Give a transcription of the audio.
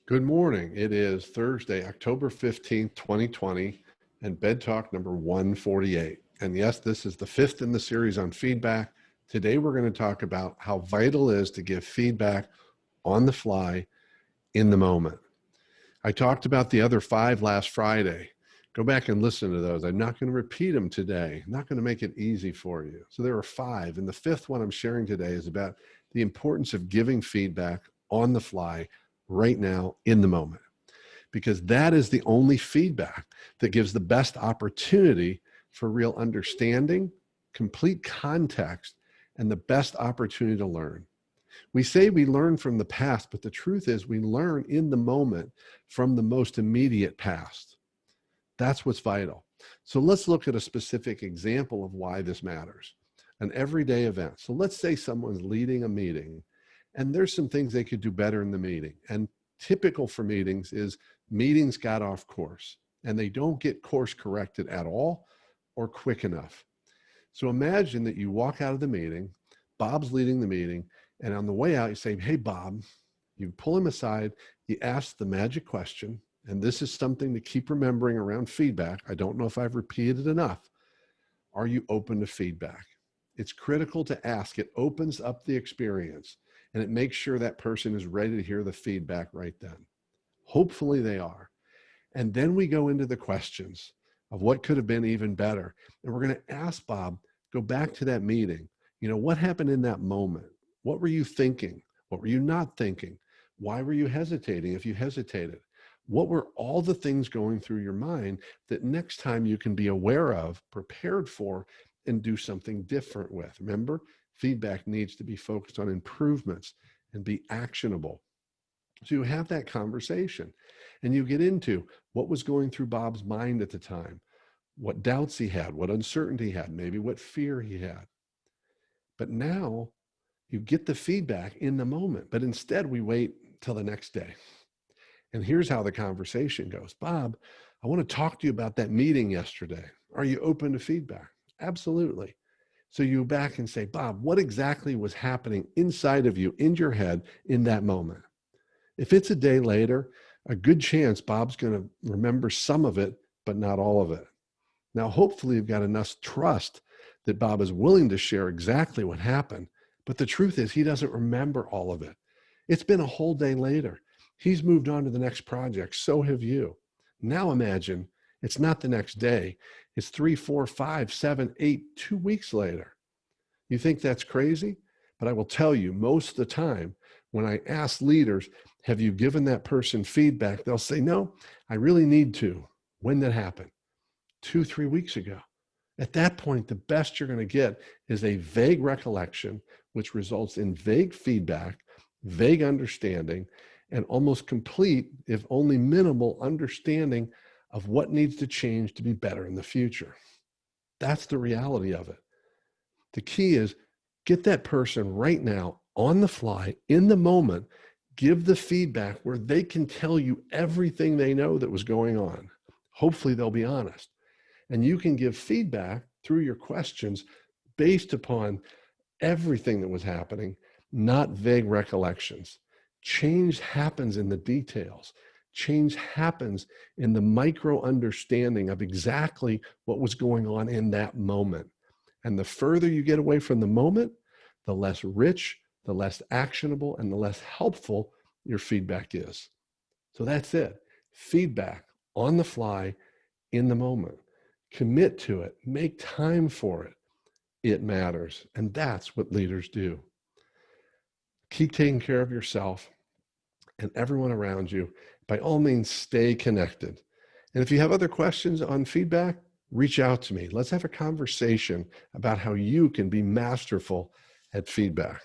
Good morning. It is Thursday, October 15th, 2020, and Bed Talk number 148. And yes, this is the fifth in the series on feedback. Today, we're going to talk about how vital it is to give feedback on the fly in the moment. I talked about the other five last Friday. Go back and listen to those. I'm not going to repeat them today. I'm not going to make it easy for you. So there are five. And the fifth one I'm sharing today is about the importance of giving feedback on the fly right now in the moment, because that is the only feedback that gives the best opportunity for real understanding, complete context, and the best opportunity to learn. We say we learn from the past, but the truth is we learn in the moment from the most immediate past. That's what's vital. So let's look at a specific example of why this matters. An everyday event. So let's say someone's leading a meeting and there's some things they could do better in the meeting. And typical for meetings is meetings got off course and they don't get course corrected at all or quick enough. So imagine that you walk out of the meeting, Bob's leading the meeting, and on the way out, you say, "Hey, Bob," you pull him aside, you ask the magic question, and this is something to keep remembering around feedback. I don't know if I've repeated enough. Are you open to feedback? It's critical to ask. It opens up the experience and it makes sure that person is ready to hear the feedback right then. Hopefully they are. And then we go into the questions of what could have been even better. And we're going to ask Bob, go back to that meeting. What happened in that moment? What were you thinking? What were you not thinking? Why were you hesitating if you hesitated? What were all the things going through your mind that next time you can be aware of, prepared for, and do something different with? Remember, feedback needs to be focused on improvements and be actionable. So you have that conversation and you get into what was going through Bob's mind at the time, what doubts he had, what uncertainty he had, maybe what fear he had. But now you get the feedback in the moment, but instead we wait till the next day. And here's how the conversation goes. "Bob, I want to talk to you about that meeting yesterday. Are you open to feedback?" "Absolutely." So you go back and say, "Bob, what exactly was happening inside of you, in your head, in that moment?" If it's a day later, a good chance Bob's going to remember some of it, but not all of it. Now, hopefully you've got enough trust that Bob is willing to share exactly what happened. But the truth is he doesn't remember all of it. It's been a whole day later. He's moved on to the next project. So have you. Now imagine it's not the next day. It's 3, 4, 5, 7, 8, 2 weeks later. You think that's crazy? But I will tell you, most of the time, when I ask leaders, have you given that person feedback? They'll say, "No, I really need to." When did that happen? 2, 3 weeks ago. At that point, the best you're going to get is a vague recollection, which results in vague feedback, vague understanding, and almost complete, if only minimal, understanding of what needs to change to be better in the future. That's the reality of it. The key is get that person right now on the fly, in the moment, give the feedback where they can tell you everything they know that was going on. Hopefully they'll be honest. And you can give feedback through your questions based upon everything that was happening, not vague recollections. Change happens in the details. Change happens in the micro understanding of exactly what was going on in that moment. And the further you get away from the moment, the less rich, the less actionable, and the less helpful your feedback is. So that's it. Feedback on the fly, in the moment. Commit to it. Make time for it. It matters. And that's what leaders do. Keep taking care of yourself and everyone around you. By all means, stay connected. And if you have other questions on feedback, reach out to me. Let's have a conversation about how you can be masterful at feedback.